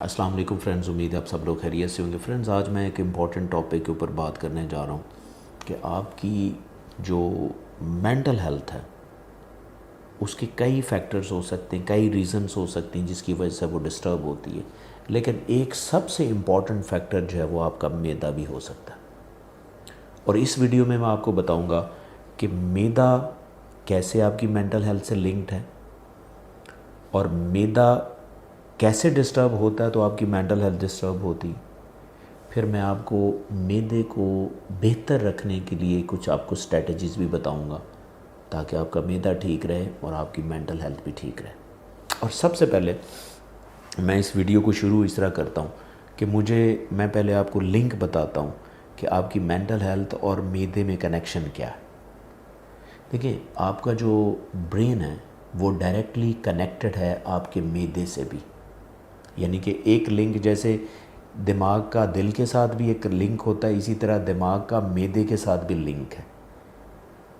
अस्सलाम वालेकुम फ्रेंड्स, उम्मीद है आप सब लोग खैरियत से होंगे। फ्रेंड्स, आज मैं एक इम्पॉर्टेंट टॉपिक के ऊपर बात करने जा रहा हूँ कि आपकी जो मेंटल हेल्थ है उसके कई फैक्टर्स हो सकते हैं, कई रीज़न्स हो सकती हैं जिसकी वजह से वो डिस्टर्ब होती है। लेकिन एक सबसे इम्पॉर्टेंट फैक्टर जो है वो आपका मैदा भी हो सकता है। और इस वीडियो में मैं आपको बताऊँगा कि मैदा कैसे आपकी मेंटल हेल्थ से लिंक्ड है और मैदा कैसे डिस्टर्ब होता है तो आपकी मेंटल हेल्थ डिस्टर्ब होती। फिर मैं आपको मैदे को बेहतर रखने के लिए कुछ आपको स्ट्रेटजीज़ भी बताऊंगा ताकि आपका मैदा ठीक रहे और आपकी मेंटल हेल्थ भी ठीक रहे। और सबसे पहले मैं इस वीडियो को शुरू इस तरह करता हूँ कि मैं पहले आपको लिंक बताता हूँ कि आपकी मेंटल हेल्थ और मैदे में कनेक्शन क्या है। देखिए, आपका जो ब्रेन है वो डायरेक्टली कनेक्टेड है आपके मैदे से भी, यानी कि एक लिंक जैसे दिमाग का दिल के साथ भी एक लिंक होता है, इसी तरह दिमाग का मैदे के साथ भी लिंक है।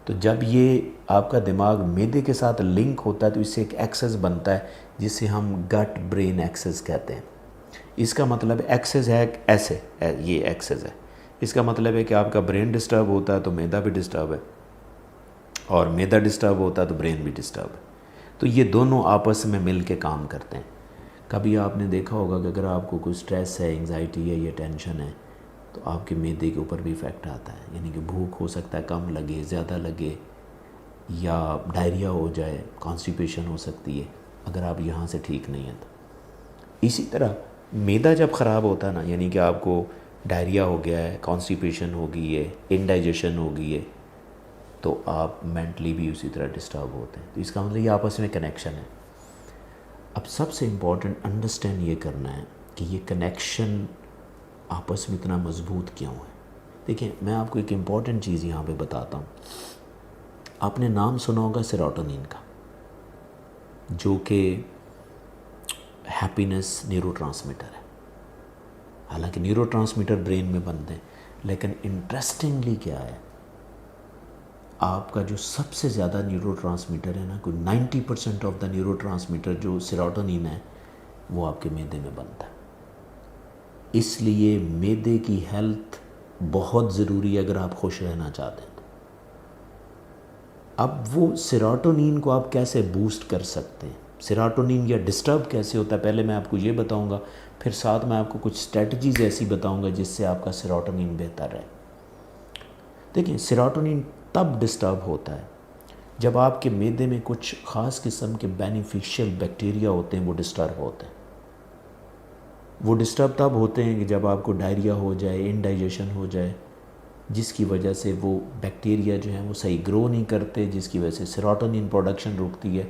तो जब ये आपका दिमाग मैदे के साथ लिंक होता है तो इससे एक एक्सेस बनता है जिसे हम गट ब्रेन एक्सेस कहते हैं। इसका मतलब एक्सेस है ऐसे, ये एक्सेस है। इसका मतलब है कि आपका ब्रेन डिस्टर्ब होता है तो मैदा भी डिस्टर्ब है, और मैदा डिस्टर्ब होता है तो ब्रेन भी डिस्टर्ब है। तो ये दोनों आपस में मिल के काम करते हैं। कभी आपने देखा होगा कि अगर आपको कोई स्ट्रेस है, एंग्जाइटी है या टेंशन है तो आपके मैदे के ऊपर भी इफ़ेक्ट आता है, यानी कि भूख हो सकता है कम लगे, ज़्यादा लगे, या डायरिया हो जाए, कॉन्स्टिपेशन हो सकती है अगर आप यहाँ से ठीक नहीं हैं तो। इसी तरह मैदा जब ख़राब होता है ना, यानी कि आपको डायरिया हो गया है, कॉन्स्टिपेशन हो गई है, इनडाइजेशन हो गई है, तो आप मेंटली भी उसी तरह डिस्टर्ब होते हैं। तो इसका मतलब ये आपस में कनेक्शन है। अब सबसे इम्पॉर्टेंट अंडरस्टैंड ये करना है कि ये कनेक्शन आपस में इतना मजबूत क्यों है। देखिए, मैं आपको एक इम्पॉर्टेंट चीज़ यहाँ पे बताता हूँ। आपने नाम सुना होगा सेरोटोनिन का, जो कि हैप्पीनेस न्यूरोट्रांसमीटर है। हालांकि न्यूरोट्रांसमीटर ब्रेन में बनते हैं, लेकिन इंटरेस्टिंगली क्या है, आपका जो सबसे ज़्यादा न्यूरोट्रांसमीटर है ना, कोई 90% ऑफ द न्यूरोट्रांसमीटर जो सेरोटोनिन है वो आपके मैदे में बनता है। इसलिए मैदे की हेल्थ बहुत ज़रूरी है अगर आप खुश रहना चाहते हैं तो। अब वो सेरोटोनिन को आप कैसे बूस्ट कर सकते हैं, सेरोटोनिन या डिस्टर्ब कैसे होता है, पहले मैं आपको ये बताऊंगा, फिर साथ में आपको कुछ स्ट्रेटजीज ऐसी बताऊंगा जिससे आपका सेरोटोनिन बेहतर रहे। देखिए, सेरोटोनिन तब डिस्टर्ब होता है जब आपके मैदे में कुछ ख़ास किस्म के बेनिफिशियल बैक्टीरिया होते हैं, वो डिस्टर्ब होते हैं। वो डिस्टर्ब तब होते हैं कि जब आपको डायरिया हो जाए, इनडाइजेशन हो जाए, जिसकी वजह से वो बैक्टीरिया जो हैं वो सही ग्रो नहीं करते, जिसकी वजह से सेरोटोनिन प्रोडक्शन रुकती है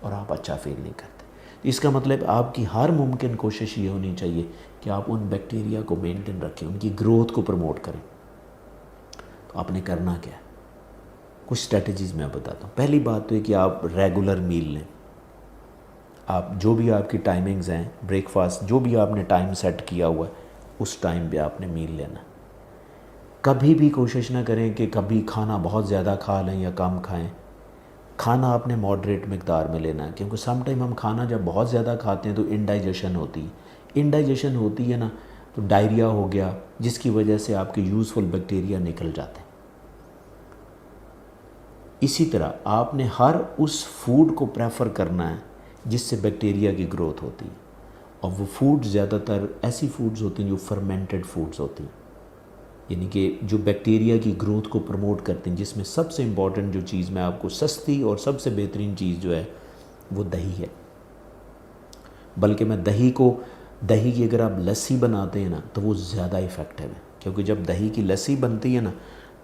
और आप अच्छा फील नहीं करते। तो इसका मतलब आपकी हर मुमकिन कोशिश ये होनी चाहिए कि आप उन बैक्टीरिया को मेंटेन रखें, उनकी ग्रोथ को प्रमोट करें। तो आपने करना क्या है, कुछ स्ट्रेटजीज़ मैं बताता हूँ। पहली बात तो है कि आप रेगुलर मील लें। आप जो भी आपकी टाइमिंग्स हैं, ब्रेकफास्ट जो भी आपने टाइम सेट किया हुआ है उस टाइम पे आपने मील लेना। कभी भी कोशिश ना करें कि कभी खाना बहुत ज़्यादा खा लें या कम खाएं। खाना आपने मॉडरेट मिकदार में लेना है, क्योंकि सम टाइम हम खाना जब बहुत ज़्यादा खाते हैं तो इनडाइजेशन होती है। इनडाइजेशन होती है ना, तो डायरिया हो गया, जिसकी वजह से आपके यूज़फुल बैक्टीरिया निकल जाते हैं। इसी तरह आपने हर उस फूड को प्रेफर करना है जिससे बैक्टीरिया की ग्रोथ होती है, और वो फूड ज़्यादातर ऐसी फूड्स होती हैं जो फर्मेंटेड फूड्स होती हैं, यानी कि जो बैक्टीरिया की ग्रोथ को प्रमोट करते हैं, जिसमें सबसे इम्पॉर्टेंट जो चीज़ मैं आपको सस्ती और सबसे बेहतरीन चीज़ जो है वो दही है। बल्कि मैं दही की अगर आप लस्सी बनाते हैं ना तो वो ज़्यादा इफ़ेक्टिव है, क्योंकि जब दही की लस्सी बनती है ना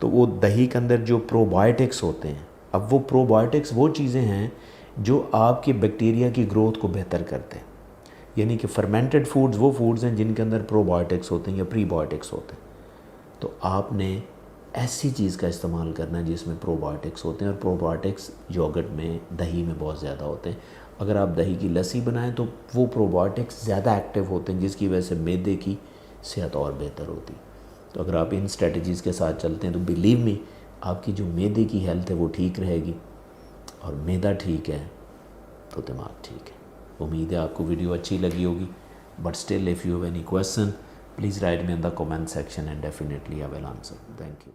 तो वो दही के अंदर जो प्रोबायोटिक्स होते हैं, अब वो प्रोबायोटिक्स वो चीज़ें हैं जो आपके बैक्टीरिया की ग्रोथ को बेहतर करते हैं। यानी कि फर्मेंटेड फूड्स वो फूड्स हैं जिनके अंदर प्रोबायोटिक्स होते हैं या प्रीबायोटिक्स होते हैं। तो आपने ऐसी चीज़ का इस्तेमाल करना है जिसमें प्रोबायोटिक्स होते हैं, और प्रोबायोटिक्स योगर्ट में, दही में बहुत ज़्यादा होते हैं। अगर आप दही की लस्सी बनाएं तो वो प्रोबायोटिक्स ज़्यादा एक्टिव होते हैं, जिसकी वजह से मैदे की सेहत और बेहतर होती है। तो अगर आप इन स्ट्रेटजीज़ के साथ चलते हैं तो बिलीव मी, आपकी जो मैदे की हेल्थ है वो ठीक रहेगी, और मैदा ठीक है तो दिमाग ठीक है। उम्मीद है आपको वीडियो अच्छी लगी होगी। but still if you have any question, please write me in the comment section and definitely I will answer. Thank you.